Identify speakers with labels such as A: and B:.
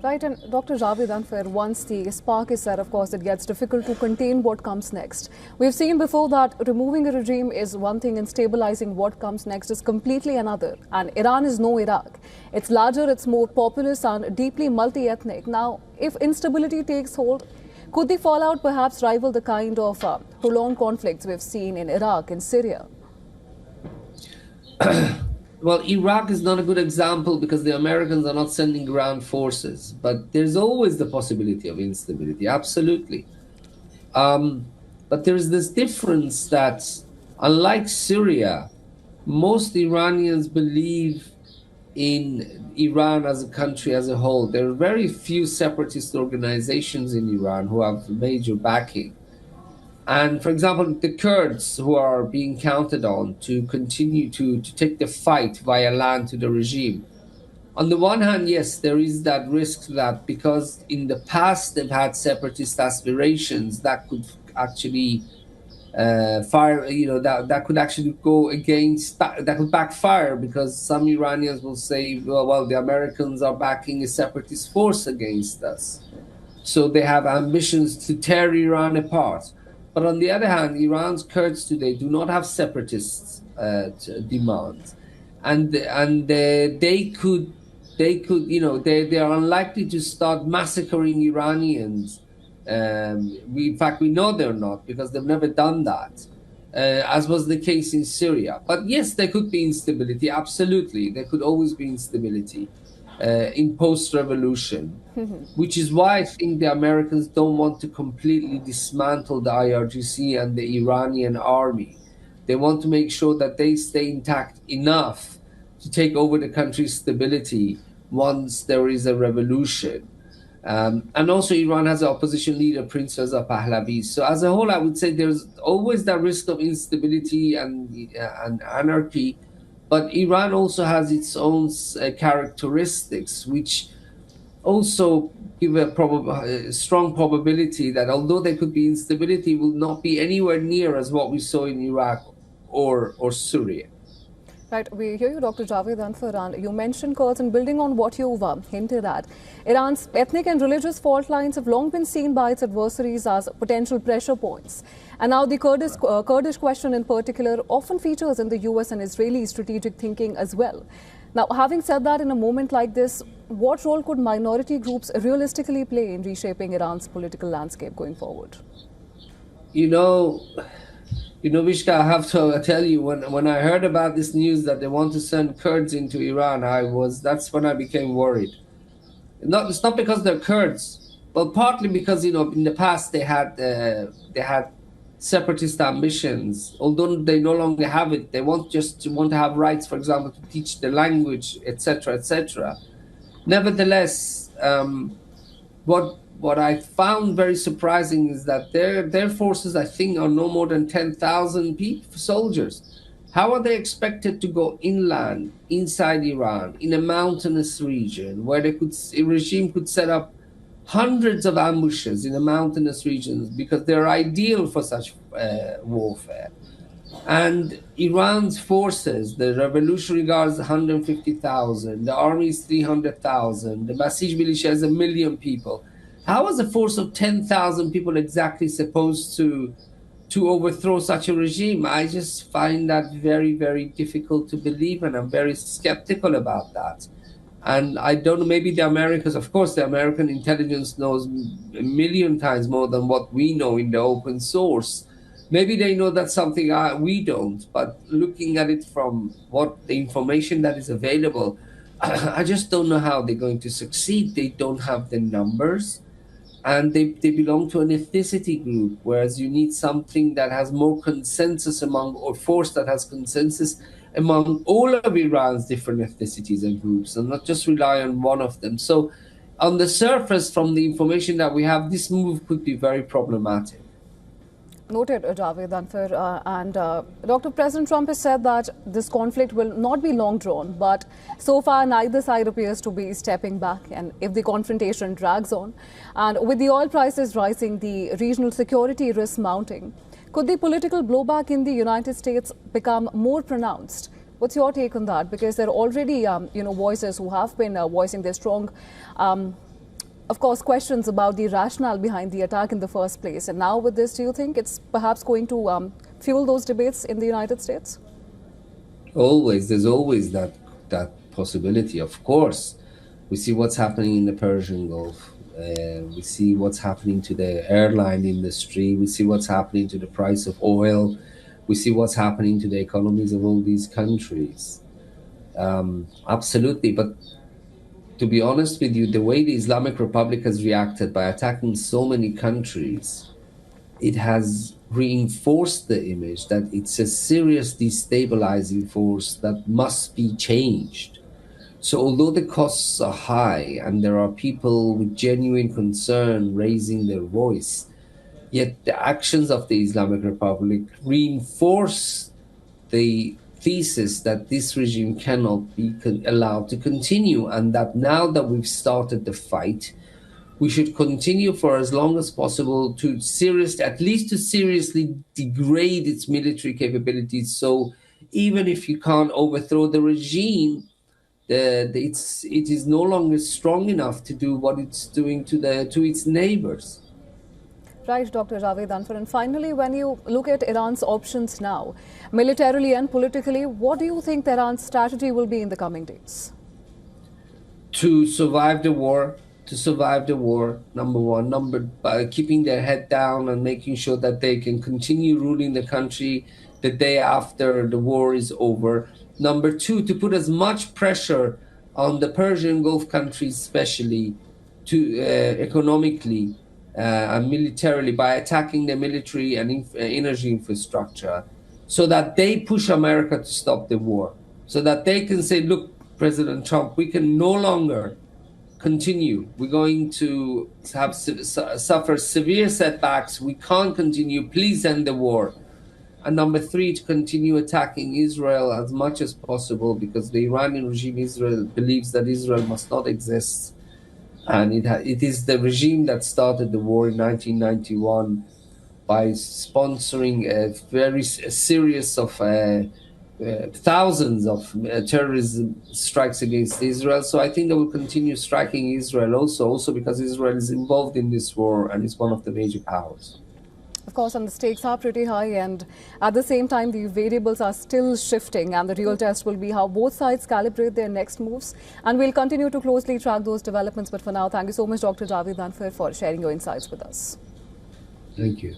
A: Right, and Dr. Javed Anfar, once the spark is set, of course, it gets difficult to contain what comes next. We've seen before that removing a regime is one thing and stabilizing what comes next is completely another. And Iran is no Iraq. It's larger, it's more populous and deeply multi-ethnic. Now, if instability takes hold, could the fallout perhaps rival the kind of prolonged conflicts we've seen in Iraq and Syria?
B: Well, Iraq is not a good example because the Americans are not sending ground forces, but there's always the possibility of instability, absolutely. But there's this difference that, unlike Syria, most Iranians believe in Iran as a country as a whole. There are very few separatist organizations in Iran who have major backing. And for example, the Kurds, who are being counted on to continue to take the fight via land to the regime. On the one hand, yes, there is that risk that because in the past they've had separatist aspirations that could actually that could actually go against, that could backfire because some Iranians will say, well, the Americans are backing a separatist force against us. So they have ambitions to tear Iran apart. But on the other hand, Iran's Kurds today do not have separatist demands, and they are unlikely to start massacring Iranians. In fact, we know they're not because they've never done that, as was the case in Syria. But yes, there could be instability. Absolutely, there could always be instability in post-revolution, which is why I think the Americans don't want to completely dismantle the IRGC and the Iranian army. They want to make sure that they stay intact enough to take over the country's stability once there is a revolution. And also Iran has an opposition leader, Prince Reza Pahlavi. So as a whole, I would say there's always that risk of instability and anarchy. But Iran also has its own characteristics, which also give a strong probability that although there could be instability, will not be anywhere near as what we saw in Iraq or Syria.
A: Right, we hear you, Dr. Javed Anfar, and you mentioned Kurds, and building on what you've hinted at, Iran's ethnic and religious fault lines have long been seen by its adversaries as potential pressure points. And now the Kurdish question in particular often features in the US and Israeli strategic thinking as well. Now, having said that, in a moment like this, what role could minority groups realistically play in reshaping Iran's political landscape going forward?
B: Vishka, I have to tell you, when I heard about this news that they want to send Kurds into Iran, that's when I became worried. It's not because they're Kurds, but partly because in the past they had separatist ambitions. Although they no longer have it, they want to have rights, for example, to teach the language, etc., etc. Nevertheless, what I found very surprising is that their forces, I think, are no more than 10,000 soldiers. How are they expected to go inland, inside Iran, in a mountainous region, where a regime could set up hundreds of ambushes in the mountainous regions because they're ideal for such warfare? And Iran's forces, the Revolutionary Guard is 150,000, the army is 300,000, the Basij militia is 1 million people. How is a force of 10,000 people exactly supposed to overthrow such a regime? I just find that very, very difficult to believe, and I'm very skeptical about that. And I don't know, maybe the Americans, of course, the American intelligence knows 1 million times more than what we know in the open source. Maybe they know that's something we don't, but looking at it from the information that is available, I just don't know how they're going to succeed. They don't have the numbers. And they belong to an ethnicity group, whereas you need something that has more consensus or force that has consensus among all of Iran's different ethnicities and groups, and not just rely on one of them. So on the surface, from the information that we have, this move could be very problematic.
A: Noted, Javed Anfar. And Dr. President Trump has said that this conflict will not be long drawn, but so far neither side appears to be stepping back. And if the confrontation drags on, and with the oil prices rising, the regional security risks mounting, could the political blowback in the United States become more pronounced? What's your take on that? Because there are already voices who have been voicing their strong of course, questions about the rationale behind the attack in the first place. And now with this, do you think it's perhaps going to fuel those debates in the United States?
B: Always, there's always that possibility. Of course, we see what's happening in the Persian Gulf. We see what's happening to the airline industry. We see what's happening to the price of oil. We see what's happening to the economies of all these countries. Absolutely. But to be honest with you, the way the Islamic Republic has reacted by attacking so many countries, it has reinforced the image that it's a serious destabilizing force that must be changed. So although the costs are high and there are people with genuine concern raising their voice, yet the actions of the Islamic Republic reinforce the thesis that this regime cannot be allowed to continue, and that now that we've started the fight, we should continue for as long as possible to at least seriously degrade its military capabilities. So even if you can't overthrow the regime, it is no longer strong enough to do what it's doing to its neighbors.
A: Right, Dr. Javed Anfar. And finally, when you look at Iran's options now, militarily and politically, what do you think Iran's strategy will be in the coming days?
B: To survive the war, number one. By keeping their head down and making sure that they can continue ruling the country the day after the war is over. Number two, to put as much pressure on the Persian Gulf countries, especially to economically and militarily, by attacking their military and energy infrastructure, so that they push America to stop the war, so that they can say, look, President Trump, we can no longer continue. We're going to suffer severe setbacks. We can't continue. Please end the war. And number three, to continue attacking Israel as much as possible, because the Iranian regime Israel believes that Israel must not exist. And it is the regime that started the war in 1991 by sponsoring a series of thousands of terrorism strikes against Israel. So I think they will continue striking Israel also because Israel is involved in this war and is one of the major powers.
A: Of course, and the stakes are pretty high, and at the same time, the variables are still shifting, and the real test will be how both sides calibrate their next moves. And we'll continue to closely track those developments. But for now, thank you so much, Dr. Javed Anfar, for sharing your insights with us.
B: Thank you.